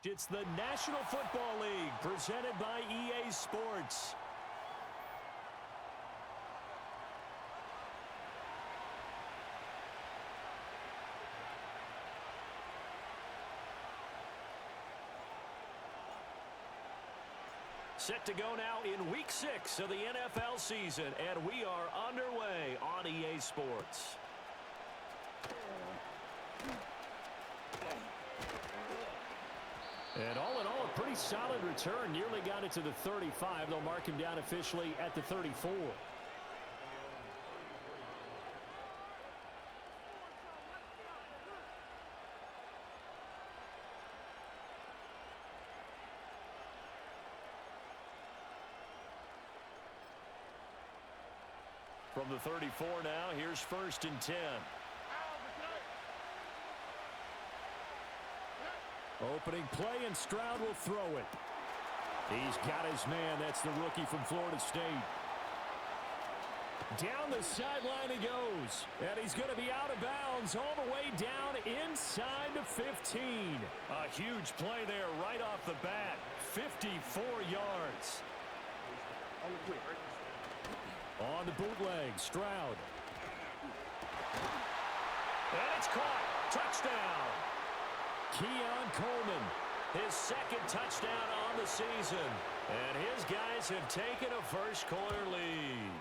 It's the National Football League presented by EA Sports. Set to go now in Week 6 of the NFL season, and we are underway on EA Sports. And all in all, a pretty solid return. Nearly got it to the 35. They'll mark him down officially at the 34. From the 34 now, here's 1st and 10. Opening play, and Stroud will throw it. He's got his man. That's the rookie from Florida State. Down the sideline he goes. And he's going to be out of bounds all the way down inside the 15. A huge play there right off the bat. 54 yards. On the bootleg, Stroud. And it's caught. Touchdown. Keon Coleman, his 2nd touchdown on the season. And his guys have taken a first-quarter lead.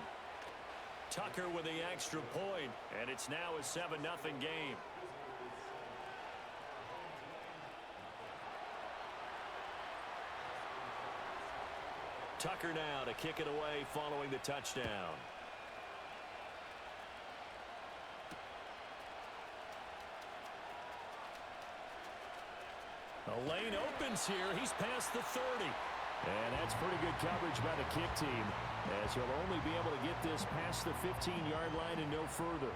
Tucker with the extra point, and it's now a 7-0 game. Tucker now to kick it away following the touchdown. The lane opens here. He's past the 30. And that's pretty good coverage by the kick team, as he'll only be able to get this past the 15-yard line and no further.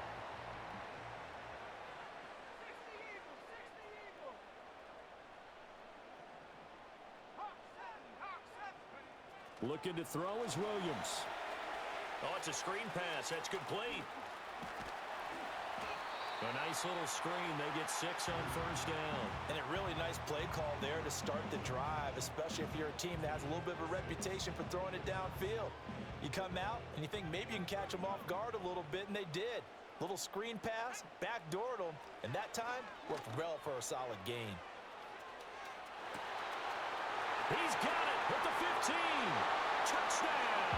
Looking to throw is Williams. Oh, it's a screen pass. That's complete. A nice little screen. They get 6 on 1st down. And a really nice play call there to start the drive, especially if you're a team that has a little bit of a reputation for throwing it downfield. You come out and you think maybe you can catch them off guard a little bit, and they did. Little screen pass, backdoored them, and that time worked well for a solid gain. He's got it at the 15. Touchdown!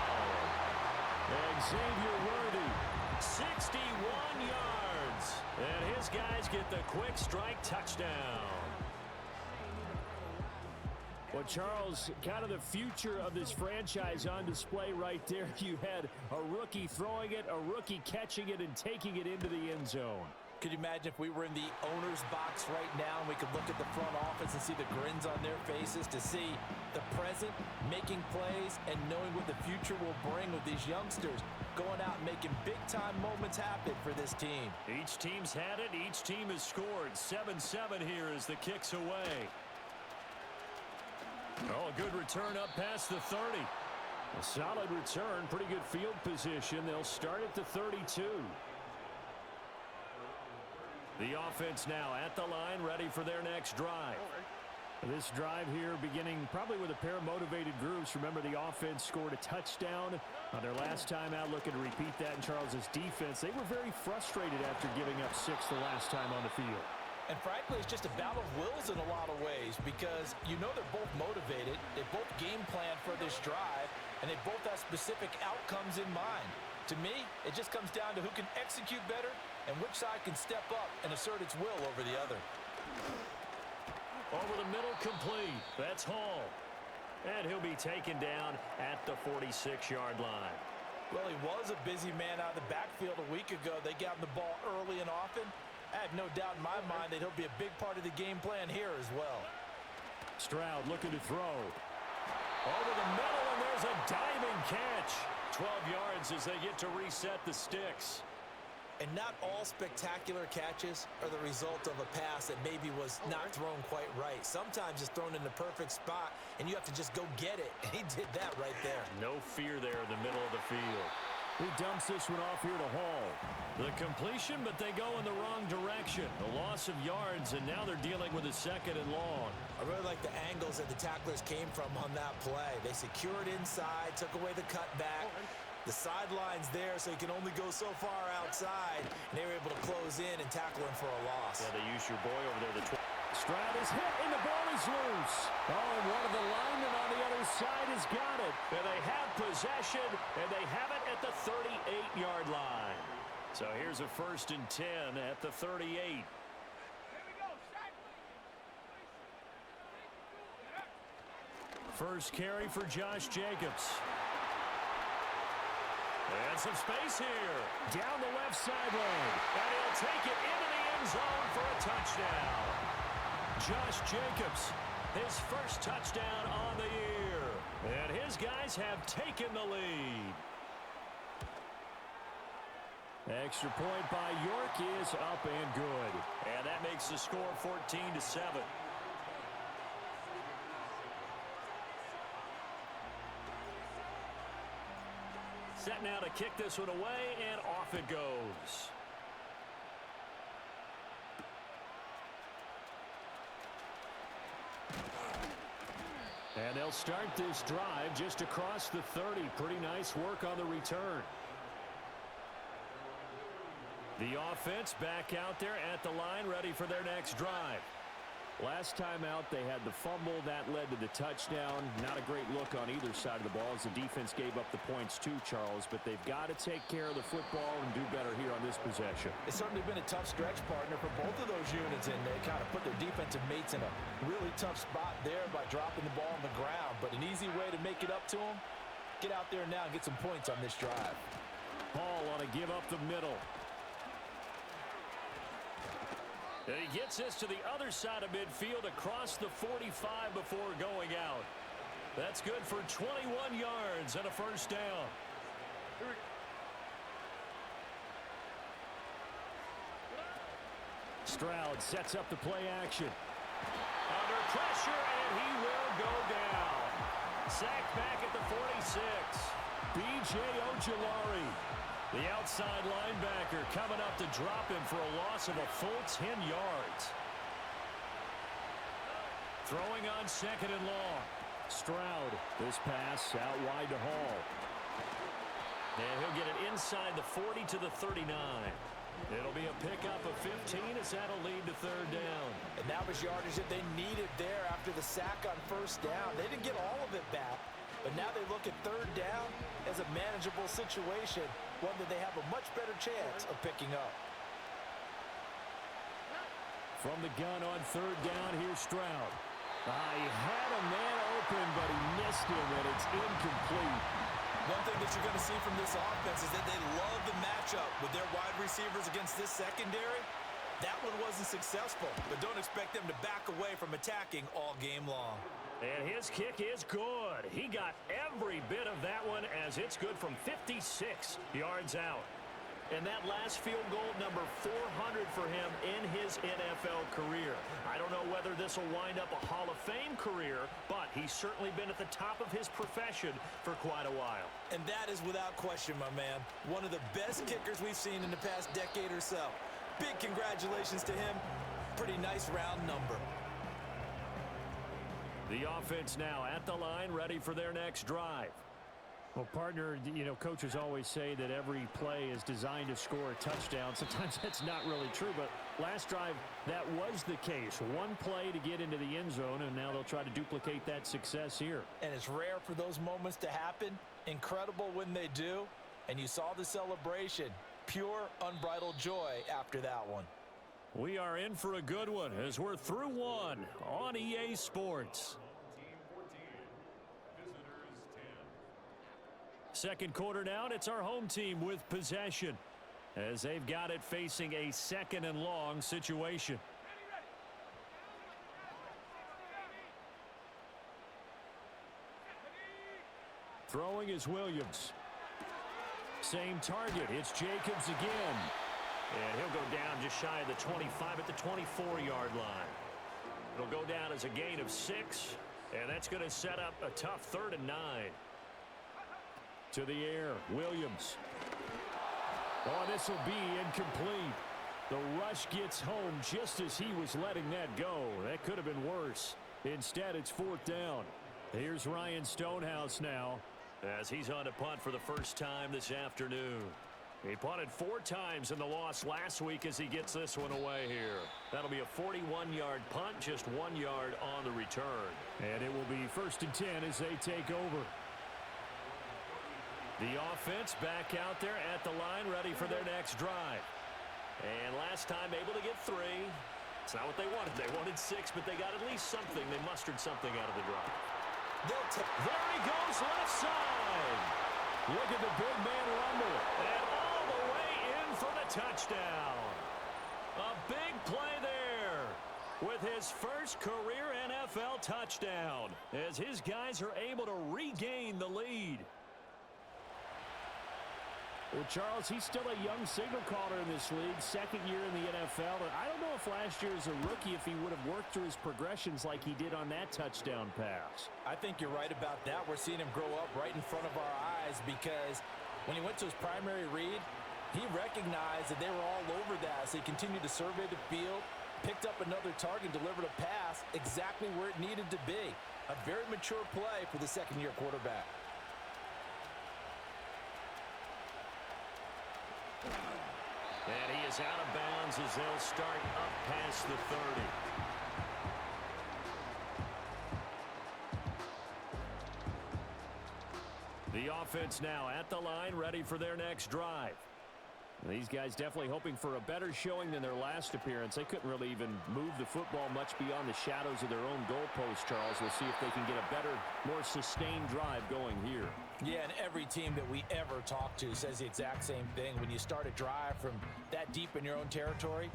Xavier Worthy, 61 yards. And his guys get the quick strike touchdown. Well, Charles, kind of the future of this franchise on display right there. You had a rookie throwing it, a rookie catching it, and taking it into the end zone. Could you imagine if we were in the owner's box right now and we could look at the front office and see the grins on their faces, to see the present making plays and knowing what the future will bring with these youngsters going out and making big-time moments happen for this team. Each team's had it. Each team has scored. 7-7 here as the kick's away. Oh, a good return up past the 30. A solid return. Pretty good field position. They'll start at the 32. The offense now at the line, ready for their next drive. This drive here beginning probably with a pair of motivated groups. Remember, the offense scored a touchdown on their last time out. Looking to repeat that in Charles's defense. They were very frustrated after giving up 6 the last time on the field. And frankly, it's just a battle of wills in a lot of ways, because you know they're both motivated. They both game plan for this drive, and they both have specific outcomes in mind. To me, it just comes down to who can execute better and which side can step up and assert its will over the other. Over the middle, complete. That's Hall. And he'll be taken down at the 46-yard line. Well, he was a busy man out of the backfield a week ago. They got him the ball early and often. I have no doubt in my mind that he'll be a big part of the game plan here as well. Stroud looking to throw. Over the middle, and there's a diving catch. 12 yards as they get to reset the sticks. And not all spectacular catches are the result of a pass that maybe was not thrown quite right. Sometimes it's thrown in the perfect spot, and you have to just go get it. And he did that right there. No fear there in the middle of the field. He dumps this one off here to Hall. The completion, but they go in the wrong direction. The loss of yards, and now they're dealing with a 2nd and long. I really like the angles that the tacklers came from on that play. They secured inside, took away the cutback. The sideline's there, so he can only go so far outside. And they were able to close in and tackle him for a loss. Yeah, they use your boy over there. Stroud is hit, and the ball is loose. Oh, and one of the linemen on the other side has got it. And they have possession, and they have it at the 38-yard line. So here's a 1st and 10 at the 38. First carry for Josh Jacobs. And some space here. Down the left sideline. And he'll take it into the end zone for a touchdown. Josh Jacobs, his first touchdown on the year. And his guys have taken the lead. Extra point by York is up and good. And that makes the score 14-7. Set now to kick this one away, and off it goes. And they'll start this drive just across the 30. Pretty nice work on the return. The offense back out there at the line, ready for their next drive. Last time out, they had the fumble. That led to the touchdown. Not a great look on either side of the ball as the defense gave up the points too, Charles. But they've got to take care of the football and do better here on this possession. It's certainly been a tough stretch, partner, for both of those units, and they kind of put their defensive mates in a really tough spot there by dropping the ball on the ground. But an easy way to make it up to them, get out there now and get some points on this drive. Hall on a give up the middle. And he gets this to the other side of midfield across the 45 before going out. That's good for 21 yards and a first down. Stroud sets up the play action. Under pressure, and he will go down. Sacked back at the 46. B.J. Ojulari, the outside linebacker, coming up to drop him for a loss of a full 10 yards. Throwing on 2nd and long. Stroud, this pass out wide to Hall. And he'll get it inside the 40 to the 39. It'll be a pickup of 15 as that'll lead to 3rd down. And that was yardage that they needed there after the sack on 1st down. They didn't get all of it back, but now they look at 3rd down as a manageable situation, one that they have a much better chance of picking up. From the gun on 3rd down, here's Stroud. He had a man open, but he missed him, and it's incomplete. One thing that you're going to see from this offense is that they love the matchup with their wide receivers against this secondary. That one wasn't successful, but don't expect them to back away from attacking all game long. And his kick is good. He got every bit of that one as it's good from 56 yards out. And that last field goal, number 400 for him in his NFL career. I don't know whether this will wind up a Hall of Fame career, but he's certainly been at the top of his profession for quite a while. And that is without question, my man. One of the best kickers we've seen in the past decade or so. Big congratulations to him. Pretty nice round number. The offense now at the line, ready for their next drive. Well, partner, you know, coaches always say that every play is designed to score a touchdown. Sometimes that's not really true, but last drive, that was the case. One play to get into the end zone, and now they'll try to duplicate that success here. And it's rare for those moments to happen. Incredible when they do. And you saw the celebration. Pure, unbridled joy after that one. We are in for a good one as we're through one on EA Sports. Second quarter down, it's our home team with possession as they've got it facing a 2nd and long situation. Throwing is Williams. Same target. It's Jacobs again. And he'll go down just shy of the 25 at the 24-yard line. It'll go down as a gain of 6, and that's going to set up a tough 3rd and 9. To the air, Williams. Oh, this will be incomplete. The rush gets home just as he was letting that go. That could have been worse. Instead, it's 4th down. Here's Ryan Stonehouse now as he's on to punt for the first time this afternoon. He punted 4 times in the loss last week as he gets this one away here. That'll be a 41-yard punt, just 1 yard on the return. And it will be 1st and 10 as they take over. The offense back out there at the line, ready for their next drive. And last time able to get 3. It's not what they wanted. They wanted 6, but they got at least something. They mustered something out of the drive. There he goes, left side. Look at the big man rumble. And all the way in for the touchdown. A big play there with his first career NFL touchdown as his guys are able to regain the lead. Well, Charles, he's still a young signal caller in this league, 2nd year in the NFL. And I don't know if last year as a rookie, if he would have worked through his progressions like he did on that touchdown pass. I think you're right about that. We're seeing him grow up right in front of our eyes because when he went to his primary read, he recognized that they were all over that. So he continued to survey the field, picked up another target, delivered a pass exactly where it needed to be. A very mature play for the 2nd-year quarterback. And he is out of bounds as they'll start up past the 30. The offense now at the line, ready for their next drive. These guys definitely hoping for a better showing than their last appearance. They couldn't really even move the football much beyond the shadows of their own goalpost, Charles. We'll see if they can get a better, more sustained drive going here. Yeah, and every team that we ever talk to says the exact same thing. When you start a drive from that deep in your own territory,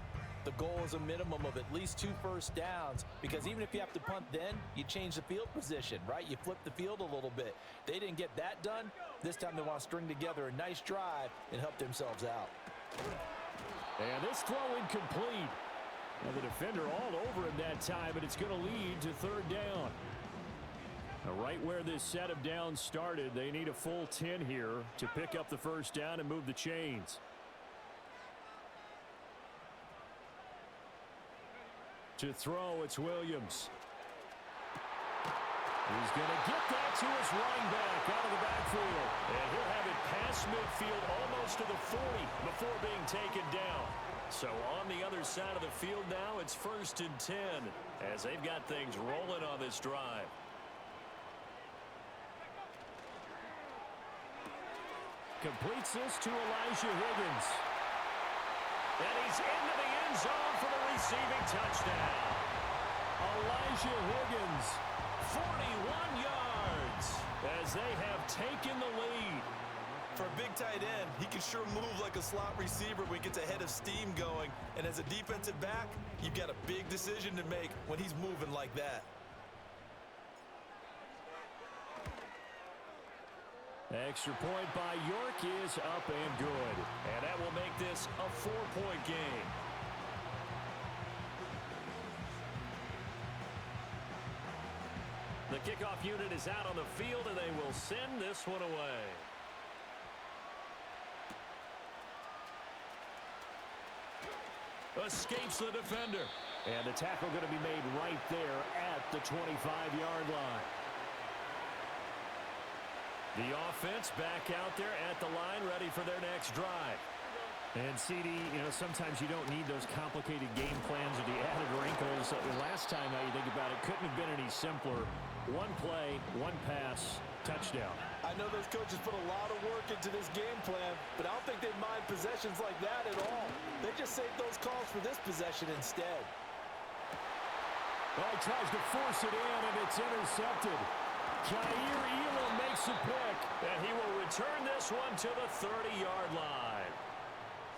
the goal is a minimum of at least 2 first downs, because even if you have to punt then, you change the field position, right? You flip the field a little bit. They didn't get that done. This time they want to string together a nice drive and help themselves out. And this throw incomplete. Now the defender all over him that time, but it's going to lead to 3rd down. Now right where this set of downs started, they need a full 10 here to pick up the first down and move the chains. To throw, it's Williams. He's going to get that to his running back out of the backfield. And he'll have it past midfield almost to the 40 before being taken down. So on the other side of the field now, it's 1st and 10 as they've got things rolling on this drive. Completes this to Elijah Higgins. And he's into the end zone for the receiving touchdown. Elijah Higgins, 41 yards as they have taken the lead. For a big tight end, he can sure move like a slot receiver when he gets a head of steam going. And as a defensive back, you've got a big decision to make when he's moving like that. Extra point by York is up and good. And that will make this a 4-point game. The kickoff unit is out on the field, and they will send this one away. Escapes the defender. And the tackle going to be made right there at the 25-yard line. The offense back out there at the line, ready for their next drive. And CD, you know, sometimes you don't need those complicated game plans or the added wrinkles. Last time, now you think about it, couldn't have been any simpler. One play, one pass, touchdown. I know those coaches put a lot of work into this game plan, but I don't think they mind possessions like that at all. They just save those calls for this possession instead. Well, he tries to force it in, and it's intercepted. Jair Elam makes a pick, and he will return this one to the 30-yard line.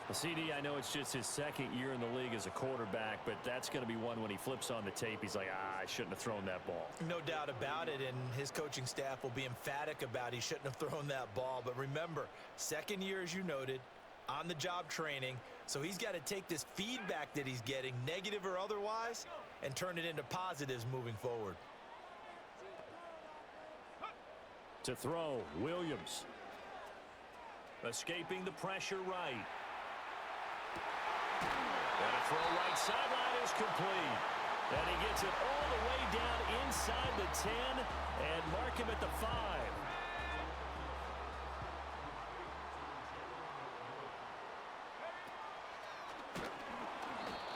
Well, CD, I know it's just his 2nd year in the league as a quarterback, but that's going to be one when he flips on the tape. He's like, I shouldn't have thrown that ball. No doubt about it, and his coaching staff will be emphatic about he shouldn't have thrown that ball. But remember, 2nd year, as you noted, on-the-job training, so he's got to take this feedback that he's getting, negative or otherwise, and turn it into positives moving forward. To throw, Williams. Escaping the pressure right. throw right sideline is complete. And he gets it all the way down inside the 10 and mark him at the 5.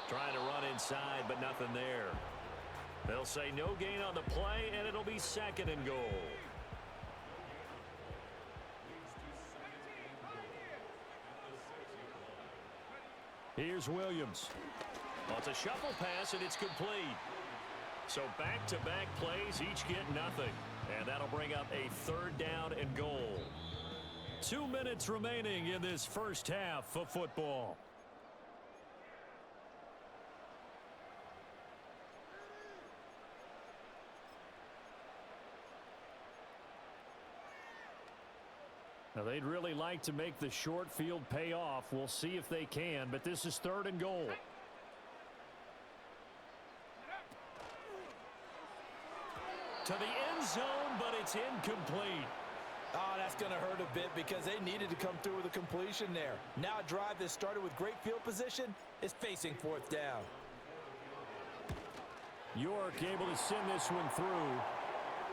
Trying to run inside, but nothing there. They'll say no gain on the play, and it'll be 2nd and goal. Here's Williams. Well, it's a shuffle pass, and it's complete. So back-to-back plays, each get nothing. And that'll bring up a 3rd down and goal. 2 minutes remaining in this first half of football. Now, they'd really like to make the short field pay off. We'll see if they can, but this is 3rd and goal. To the end zone, but it's incomplete. Oh, that's going to hurt a bit because they needed to come through with a completion there. Now a drive that started with great field position is facing 4th down. York able to send this one through.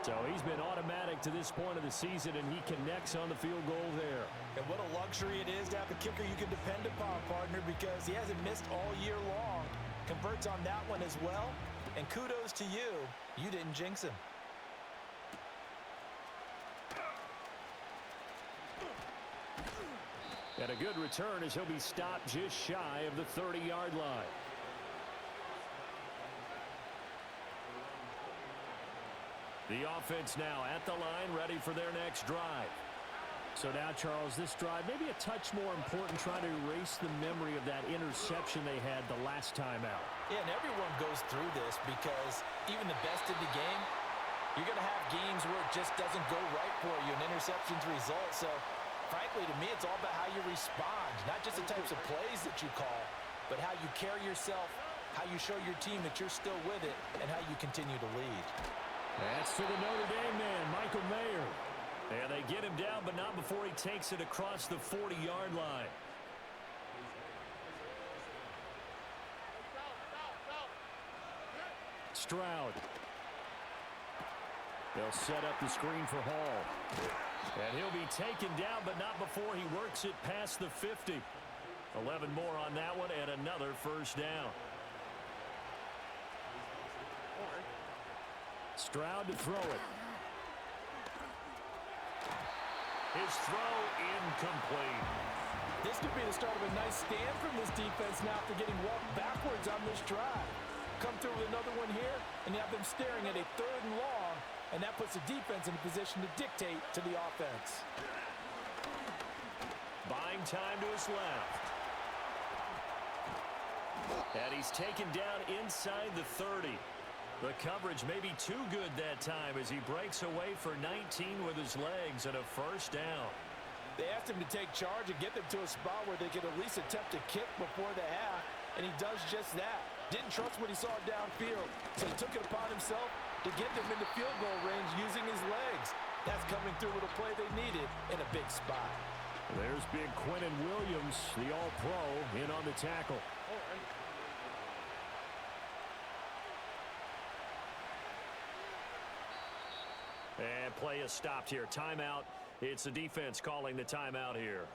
So he's been automatic to this point of the season, and he connects on the field goal there. And what a luxury it is to have a kicker you can depend upon, partner, because he hasn't missed all year long. Converts on that one as well. And kudos to you. You didn't jinx him. And a good return as he'll be stopped just shy of the 30-yard line. The offense now at the line, ready for their next drive. So now, Charles, this drive maybe a touch more important, trying to erase the memory of that interception they had the last time out. Yeah, and everyone goes through this because even the best in the game, you're going to have games where it just doesn't go right for you, and interceptions result. So, frankly, to me, it's all about how you respond, not just the types of plays that you call, but how you carry yourself, how you show your team that you're still with it, and how you continue to lead. That's to the Notre Dame man, Michael Mayer. And they get him down, but not before he takes it across the 40-yard line. Stroud. They'll set up the screen for Hall. And he'll be taken down, but not before he works it past the 50. 11 more on that one, and another 1st down. Stroud to throw it. His throw incomplete. This could be the start of a nice stand from this defense now after getting walked backwards on this drive. Come through with another one here, and you have them staring at a 3rd and long, and that puts the defense in a position to dictate to the offense. Buying time to his left. And he's taken down inside the 30. The coverage may be too good that time as he breaks away for 19 with his legs and a 1st down. They asked him to take charge and get them to a spot where they could at least attempt to kick before the half, and he does just that. Didn't trust what he saw downfield, so he took it upon himself to get them into field goal range using his legs. That's coming through with a play they needed in a big spot. There's big Quinnen Williams, the All-Pro, in on the tackle. And play is stopped here. Timeout. It's the defense calling the timeout here,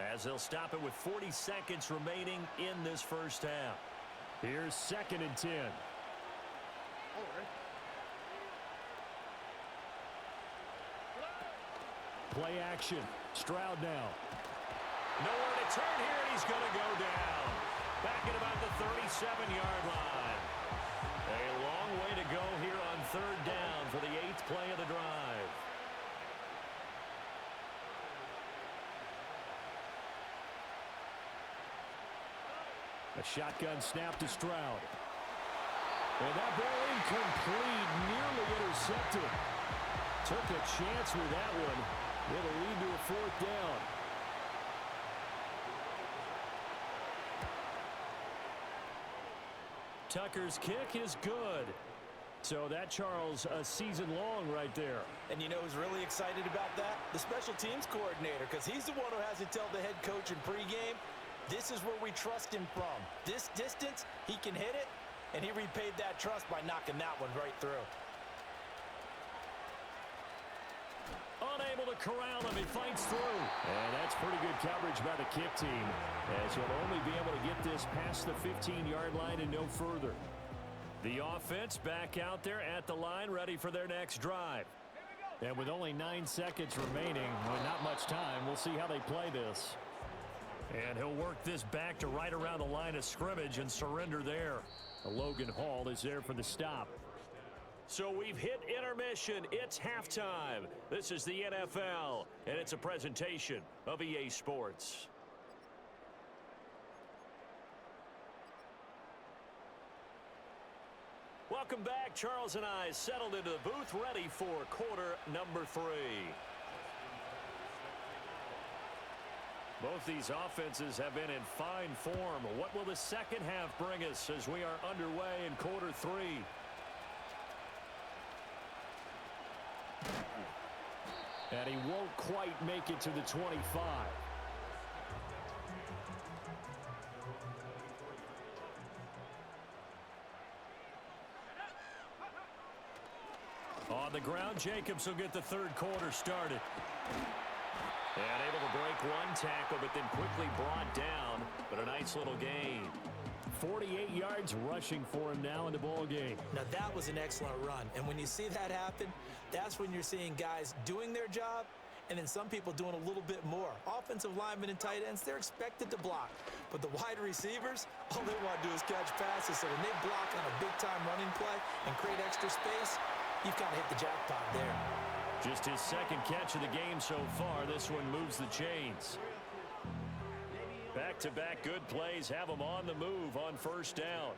as they'll stop it with 40 seconds remaining in this first half. Here's 2nd and 10. Play action. Stroud now. Nowhere to turn here, and he's going to go down. Back at about the 37-yard line. A long way to go here on 3rd down for the 8th play of the drive. A shotgun snap to Stroud. And that ball incomplete, nearly intercepted. Took a chance with that one. It'll lead to a 4th down. Tucker's kick is good. So that, Charles, a season long right there. And you know who's really excited about that? The special teams coordinator, because he's the one who has to tell the head coach in pregame, This is where we trust him from. This distance, he can hit it, and he repaid that trust by knocking that one right through. Unable to corral him, he fights through. And that's pretty good coverage by the kick team, as he'll only be able to get this past the 15-yard line and no further. The offense back out there at the line, ready for their next drive. And with only 9 seconds remaining, well, not much time, we'll see how they play this. And he'll work this back to right around the line of scrimmage and surrender there. Logan Hall is there for the stop. So we've hit intermission. It's halftime. This is the NFL, and it's a presentation of EA Sports. Welcome back. Charles and I settled into the booth, ready for quarter number 3. Both these offenses have been in fine form. What will the second half bring us as we are underway in quarter 3? And he won't quite make it to the 25. On the ground, Jacobs will get the third quarter started. And able to break one tackle, but then quickly brought down. But a nice little gain. 48 yards rushing for him now in the ball game. Now that was an excellent run. And when you see that happen, that's when you're seeing guys doing their job and then some people doing a little bit more. Offensive linemen and tight ends, they're expected to block. But the wide receivers, all they want to do is catch passes. So when they block on a big-time running play and create extra space, you've kind of hit the jackpot there. Just his second catch of the game so far. This one moves the chains. Back-to-back good plays have him on the move on first down.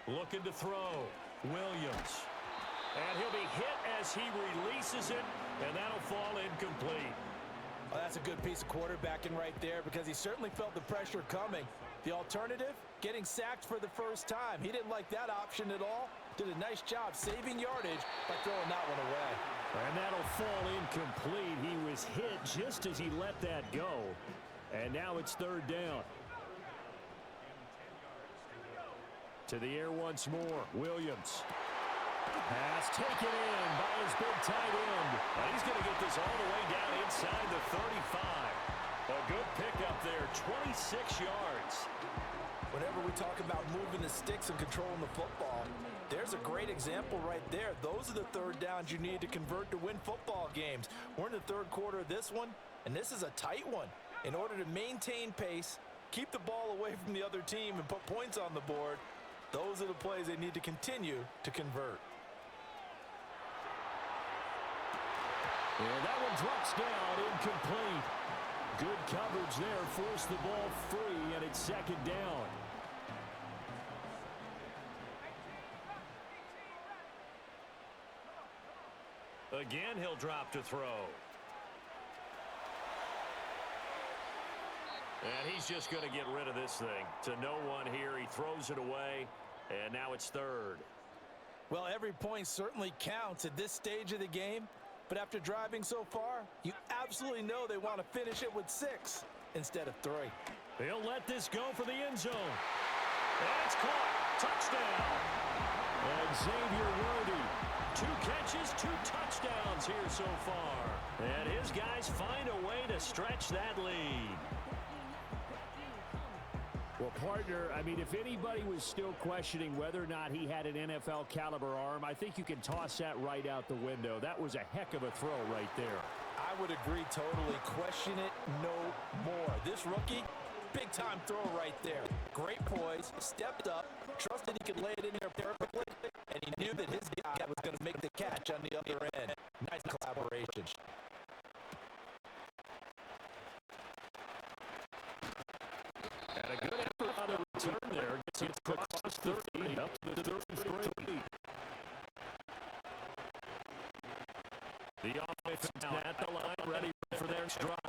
Looking to throw. Williams. And he'll be hit as he releases it, and that'll fall incomplete. Well, that's a good piece of quarterbacking right there because he certainly felt the pressure coming. The alternative, getting sacked for the first time. He didn't like that option at all. Did a nice job saving yardage by throwing that one away. And that'll fall incomplete. He was hit just as he let that go. And now it's third down. To the air once more. Williams. Pass taken in by his big tight end. And he's going to get this all the way down inside the 35. A good pickup there, 26 yards. Whenever we talk about moving the sticks and controlling the football, there's a great example right there. Those are the third downs you need to convert to win football games. We're in the third quarter of this one, and this is a tight one. In order to maintain pace, keep the ball away from the other team, and put points on the board, those are the plays they need to continue to convert. And that one drops down, incomplete. Good coverage there, forced the ball free, and it's second down. Again, he'll drop to throw. And he's just going to get rid of this thing. To no one here, he throws it away, and now it's third. Well, every point certainly counts at this stage of the game. But after driving so far, you absolutely know they want to finish it with 6 instead of 3. They'll let this go for the end zone. And it's caught. Touchdown. And Xavier Worthy. 2 catches, 2 touchdowns here so far. And his guys find a way to stretch that lead. Well, partner, I mean, if anybody was still questioning whether or not he had an NFL caliber arm, I think you can toss that right out the window. That was a heck of a throw right there. I would agree totally. Question it no more. This rookie, big-time throw right there. Great poise, stepped up, trusted he could lay it in there perfectly, and he knew that his guy was going to make the catch on the other end. Nice collaboration. And a good effort on the return there. Gets across 30, up to the 33. The offense now at the line, ready for their drive.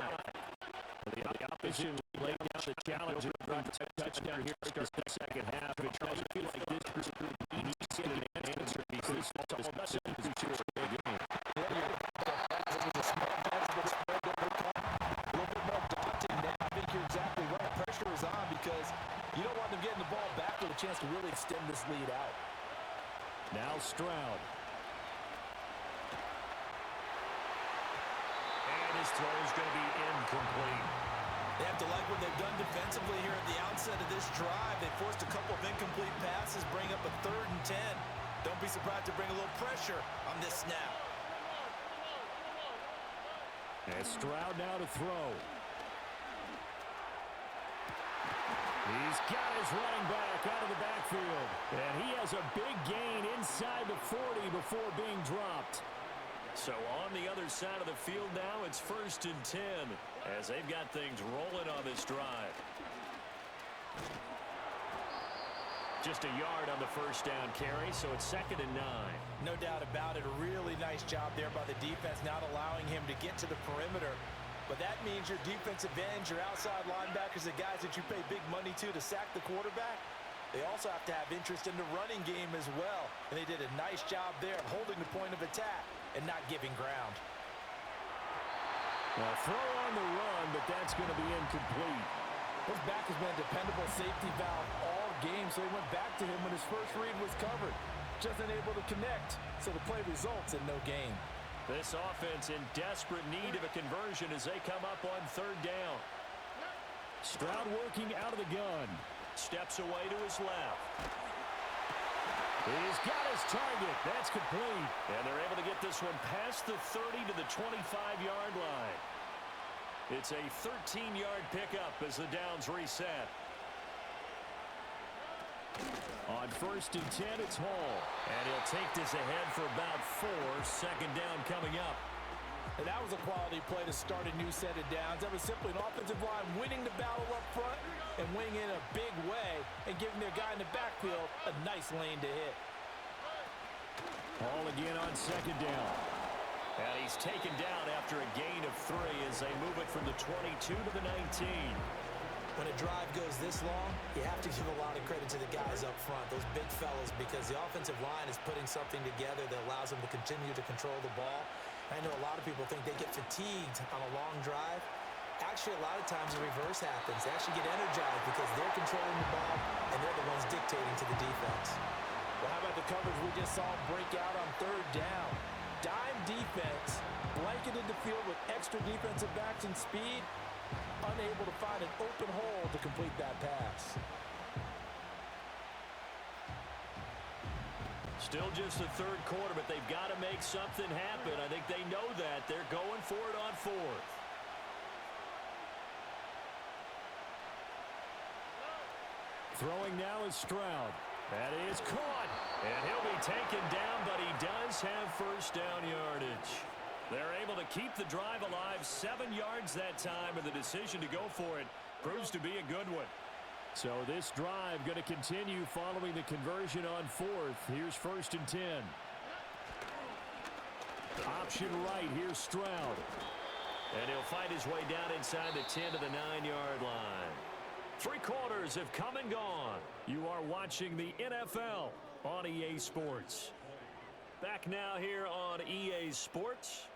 The opposition laid down the challenge and drive a touchdown here to start the second half. It does feel like this group needs to get an answer because this is all about the game. because you don't want them getting the ball back with a chance to really extend this lead out. Now Stroud. And his throw is going to be incomplete. They have to like what they've done defensively here at the outset of this drive. They forced a couple of incomplete passes, bring up a 3rd and 10. Don't be surprised to bring a little pressure on this snap. And Stroud now to throw. He's got his running back out of the backfield. And he has a big gain inside the 40 before being dropped. So on the other side of the field now, it's 1st and 10 as they've got things rolling on this drive. Just a yard on the 1st down carry, so it's 2nd and 9. No doubt about it. A really nice job there by the defense, not allowing him to get to the perimeter. But that means your defensive ends, your outside linebackers, the guys that you pay big money to sack the quarterback, they also have to have interest in the running game as well. And they did a nice job there of holding the point of attack and not giving ground. Well, throw on the run, but that's going to be incomplete. His back has been a dependable safety valve all game, so he went back to him when his first read was covered. Just unable to connect, so the play results in no gain. This offense in desperate need of a conversion as they come up on 3rd down. Stroud working out of the gun. Steps away to his left. He's got his target. That's complete. And they're able to get this one past the 30 to the 25-yard line. It's a 13-yard pickup as the downs reset. On 1st and 10, it's Hall. And he'll take this ahead for about 4. 2nd down coming up. And that was a quality play to start a new set of downs. That was simply an offensive line winning the battle up front and winning in a big way and giving their guy in the backfield a nice lane to hit. Hall again on 2nd down. And he's taken down after a gain of 3 as they move it from the 22 to the 19. When a drive goes this long, you have to give a lot of credit to the guys up front, those big fellas, because the offensive line is putting something together that allows them to continue to control the ball. I know a lot of people think they get fatigued on a long drive. Actually, a lot of times the reverse happens. They actually get energized because they're controlling the ball and they're the ones dictating to the defense. Well, how about the coverage we just saw break out on 3rd down? Dime defense, blanketed the field with extra defensive backs and speed, unable to find an open hole to complete that pass. Still just the 3rd quarter, but they've got to make something happen. I think they know that. They're going for it on 4th. Throwing now is Stroud. That is caught. And he'll be taken down, but he does have 1st down yardage. They're able to keep the drive alive 7 yards that time, and the decision to go for it proves to be a good one. So this drive going to continue following the conversion on 4th. Here's 1st and 10. Option right, here's Stroud. And he'll find his way down inside the 10 to the 9-yard line. 3 quarters have come and gone. You are watching the NFL on EA Sports. Back now here on EA Sports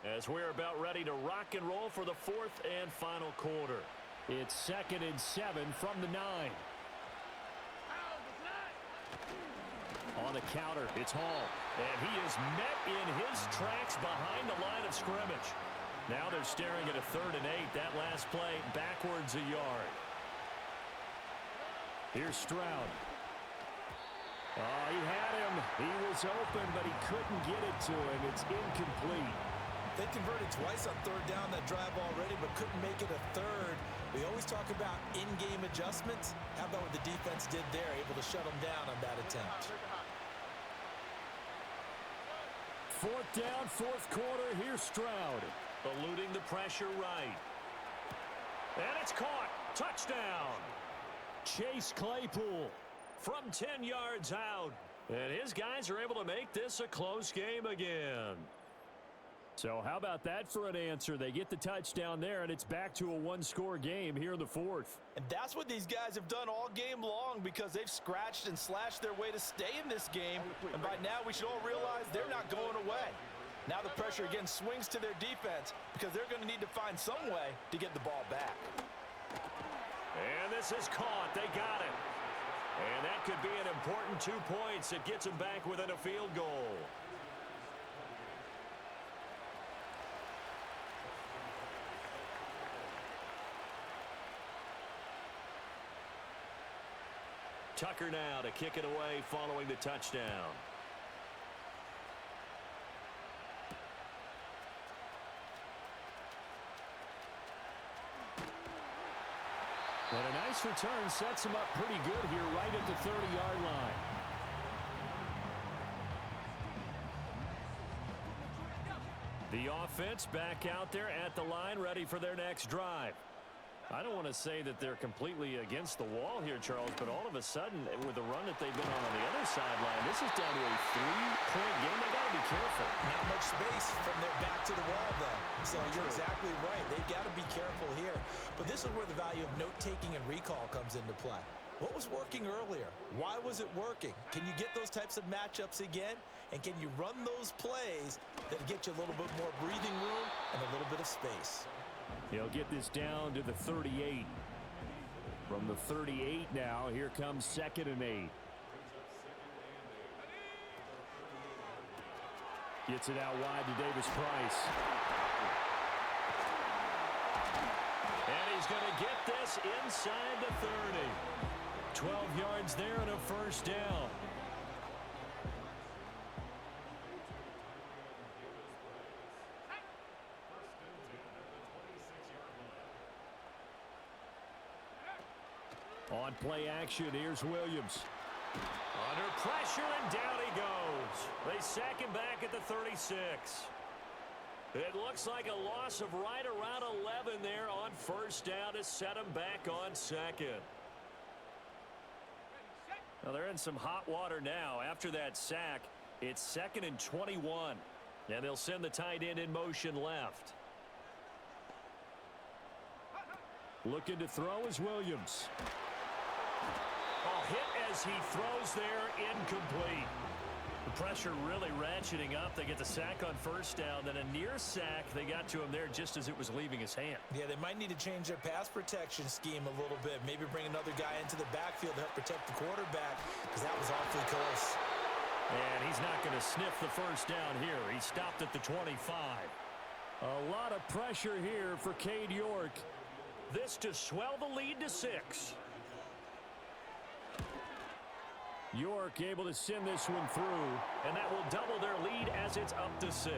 as we're about ready to rock and roll for the 4th and final quarter. It's 2nd and 7 from the 9. On the counter, it's Hall. And he is met in his tracks behind the line of scrimmage. Now they're staring at a 3rd and 8. That last play backwards a yard. Here's Stroud. Oh, he had him. He was open, but he couldn't get it to him. It's incomplete. They converted twice on 3rd down that drive already, but couldn't make it a 3rd. We always talk about in-game adjustments. How about what the defense did there, able to shut them down on that attempt? 4th down, 4th quarter. Here's Stroud. Eluding the pressure right. And it's caught. Touchdown. Chase Claypool from 10 yards out. And his guys are able to make this a close game again. So how about that for an answer? They get the touchdown there, and it's back to a 1-score game here in the 4th. And that's what these guys have done all game long because they've scratched and slashed their way to stay in this game. And by now, we should all realize they're not going away. Now the pressure again swings to their defense because they're going to need to find some way to get the ball back. And This is caught. They got it. And that could be an important 2 points. It gets them back within a field goal. Tucker now to kick it away following the touchdown. And a nice return sets him up pretty good here right at the 30-yard line. The offense back out there at the line, ready for their next drive. I don't want to say that they're completely against the wall here, Charles, but all of a sudden, with the run that they've been on the other sideline, this is down to a 3-point game. They got to be careful. Not much space from their back to the wall, though. So you're exactly right. They've got to be careful here. But this is where the value of note-taking and recall comes into play. What was working earlier? Why was it working? Can you get those types of matchups again? And can you run those plays that get you a little bit more breathing room and a little bit of space? He'll get this down to the 38. From the 38 now, here comes 2nd and 8. Gets it out wide to Davis-Price. And he's going to get this inside the 30. 12 yards there and a first down. On play action, here's Williams. Under pressure, and down he goes. They sack him back at the 36. It looks like a loss of right around 11 there on first down to set him back on 2nd. Now they're in some hot water now. After that sack, it's 2nd and 21. And they'll send the tight end in motion left. Looking to throw is Williams. Hit as he throws there, incomplete. The pressure really ratcheting up. They get the sack on first down, then a near sack. They got to him there just as it was leaving his hand. Yeah, they might need to change their pass protection scheme a little bit. Maybe bring another guy into the backfield to help protect the quarterback, because that was awfully close. And he's not going to sniff the first down here. He stopped at the 25. A lot of pressure here for Cade York. This to swell the lead to 6. York able to send this one through, and that will double their lead as it's up to 6.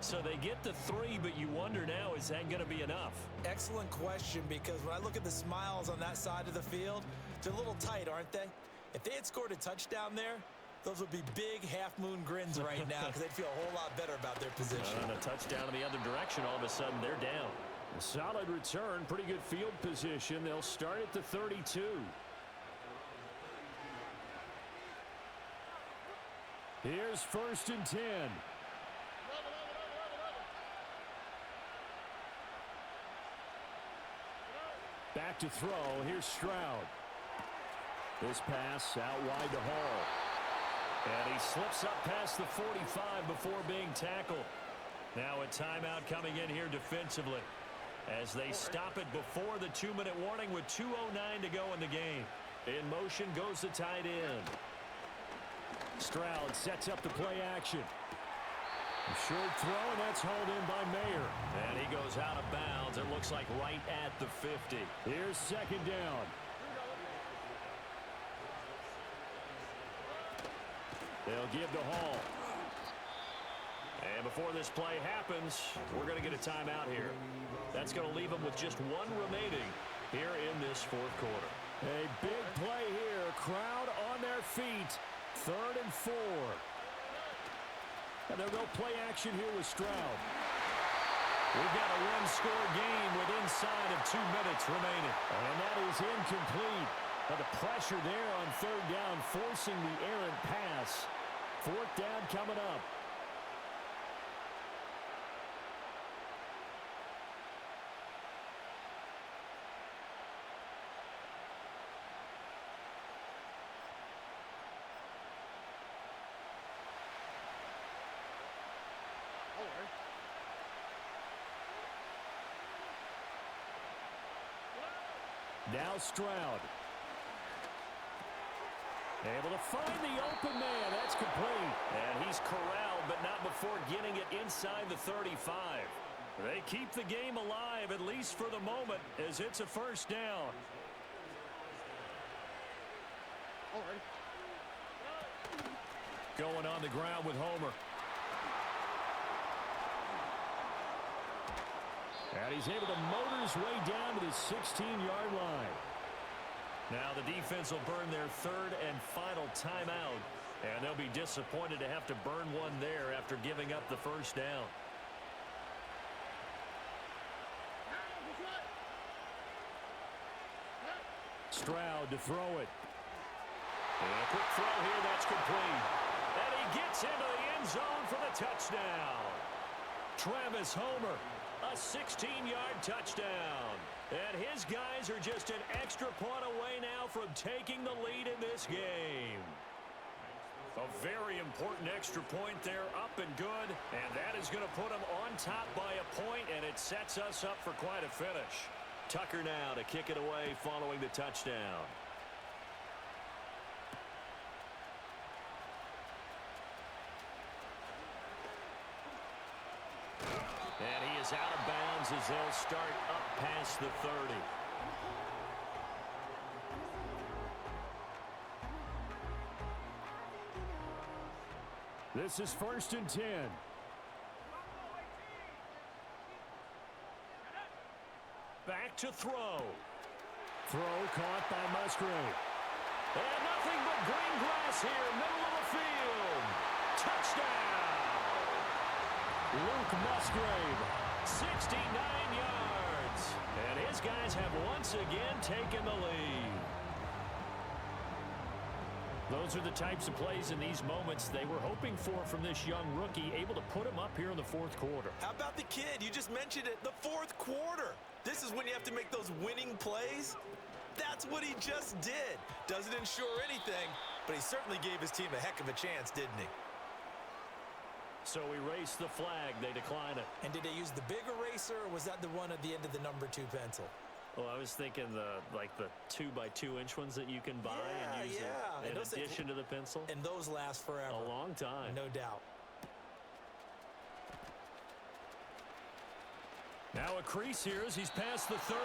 So they get to 3, but you wonder now, is that going to be enough? Excellent question, because when I look at the smiles on that side of the field, they're a little tight, aren't they? If they had scored a touchdown there, those would be big half-moon grins right now, because they'd feel a whole lot better about their position. On a touchdown in the other direction, all of a sudden they're down. A solid return, pretty good field position. They'll start at the 32. Here's 1st and 10. Back to throw. Here's Stroud. This pass out wide to Hall. And he slips up past the 45 before being tackled. Now a timeout coming in here defensively as they stop it before the 2-minute warning with 2:09 to go in the game. In motion goes the tight end. Stroud sets up the play action. A short throw, and that's hauled in by Mayer. And he goes out of bounds. It looks like right at the 50. Here's 2nd down. They'll give to Hall. And before this play happens, we're going to get a timeout here. That's going to leave them with just 1 remaining here in this 4th quarter. A big play here. Crowd on their feet. 3rd and 4. And they'll go play action here with Stroud. We've got a 1-score game with inside of 2 minutes remaining. And that is incomplete. But the pressure there on 3rd down, forcing the errant pass. 4th down coming up. Now Stroud. Able to find the open man. That's complete. And he's corralled, but not before getting it inside the 35. They keep the game alive, at least for the moment, as it's a first down. Going on the ground with Homer. And he's able to motor his way down to the 16-yard line. Now the defense will burn their third and final timeout. And they'll be disappointed to have to burn one there after giving up the first down. Stroud to throw it. And a quick throw here, that's complete. And he gets into the end zone for the touchdown. Travis Homer, a 16-yard touchdown. And his guys are just an extra point away now from taking the lead in this game. A very important extra point there, up and good. And that is going to put them on top by a point, and it sets us up for quite a finish. Tucker now to kick it away following the touchdown. And he is out of bounds as they'll start up past the 30. This is 1st and 10. Back to throw. Throw caught by Musgrave. And nothing but green grass here, middle of the field. Touchdown! Luke Musgrave, 69 yards. And his guys have once again taken the lead. Those are the types of plays in these moments they were hoping for from this young rookie, able to put him up here in the 4th quarter. How about the kid? You just mentioned it, the 4th quarter. This is when you have to make those winning plays. That's what he just did. Doesn't ensure anything, but he certainly gave his team a heck of a chance, didn't he? So erase the flag. They decline it. And did they use the big eraser, or was that the one at the end of the number 2 pencil? Well, I was thinking the 2x2-inch ones that you can buy and use in addition to the pencil. And those last forever. A long time. No doubt. Now a crease here as he's past the 30.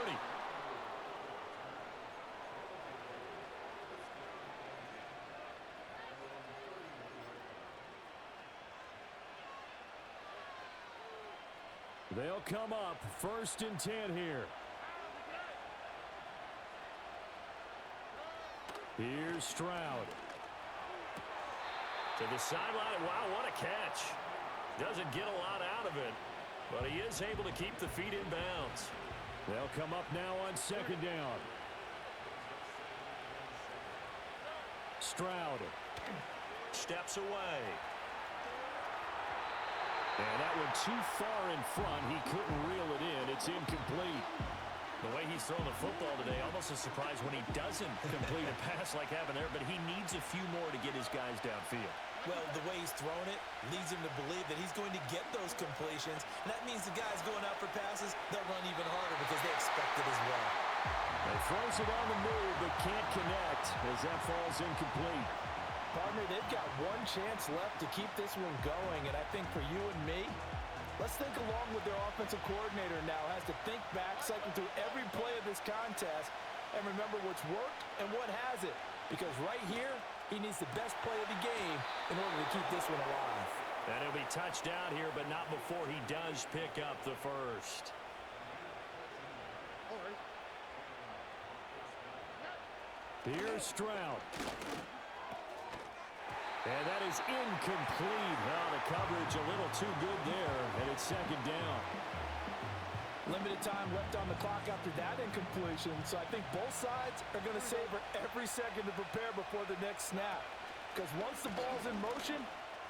They'll come up 1st and 10 here. Here's Stroud. To the sideline. Wow, what a catch. Doesn't get a lot out of it, but he is able to keep the feet in bounds. They'll come up now on 2nd down. Stroud steps away. And that one too far in front. He couldn't reel it in. It's incomplete. The way he's thrown the football today, almost a surprise when he doesn't complete a pass like happened there, but he needs a few more to get his guys downfield. Well, the way he's thrown it leads him to believe that he's going to get those completions. And that means the guys going out for passes, they'll run even harder because they expect it as well. He throws it on the move, but can't connect as that falls incomplete. Partner, they've got one chance left to keep this one going, and I think for you and me, let's think along with their offensive coordinator now. Has to think back, cycle through every play of this contest, and remember what's worked and what hasn't. Because right here, he needs the best play of the game in order to keep this one alive. And he'll be touched out here, but not before he does pick up the first. Here's Stroud. And that is incomplete. Now the coverage a little too good there, and it's 2nd down. Limited time left on the clock after that incompletion, so I think both sides are going to savor every second to prepare before the next snap. Because once the ball's in motion,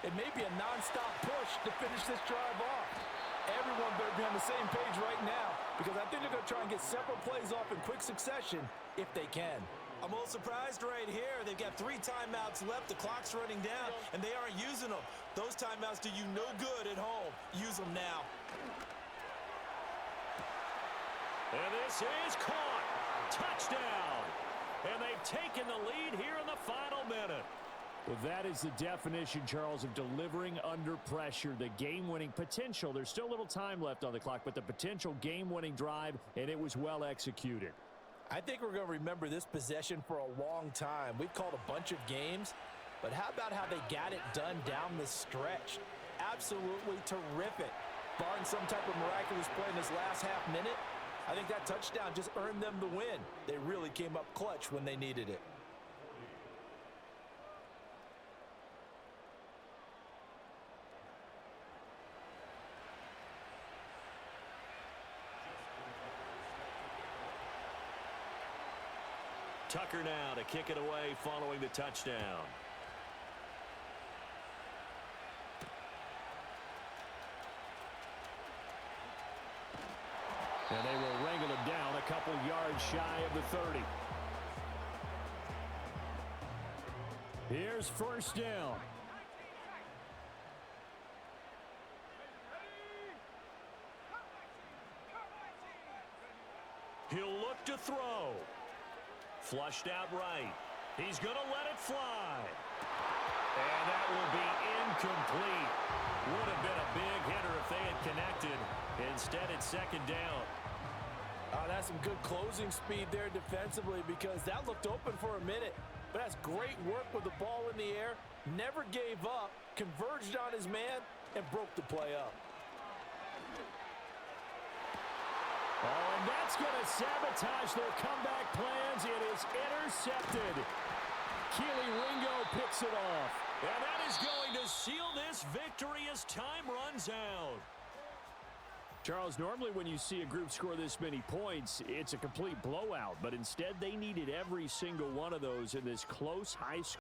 it may be a nonstop push to finish this drive off. Everyone better be on the same page right now, because I think they're going to try and get several plays off in quick succession if they can. I'm a little surprised right here. They've got 3 timeouts left. The clock's running down, and they aren't using them. Those timeouts do you no good at home. Use them now. And this is caught. Touchdown! And they've taken the lead here in the final minute. Well, that is the definition, Charles, of delivering under pressure. The game-winning potential. There's still a little time left on the clock, but the potential game-winning drive, and it was well executed. I think we're going to remember this possession for a long time. We've called a bunch of games, but how about how they got it done down the stretch? Absolutely terrific. Barring some type of miraculous play in this last half minute, I think that touchdown just earned them the win. They really came up clutch when they needed it. Tucker now to kick it away following the touchdown. And they will wrangle him down a couple yards shy of the 30. Here's first down. He'll look to throw. Flushed out right. He's going to let it fly. And that will be incomplete. Would have been a big hitter if they had connected. Instead, it's second down. That's some good closing speed there defensively because that looked open for a minute. But that's great work with the ball in the air. Never gave up, converged on his man, and broke the play up. Oh, and that's going to sabotage their comeback plans. It is intercepted. Keely Ringo picks it off. And that is going to seal this victory as time runs out. Charles, normally when you see a group score this many points, it's a complete blowout. But instead, they needed every single one of those in this close, high-scoring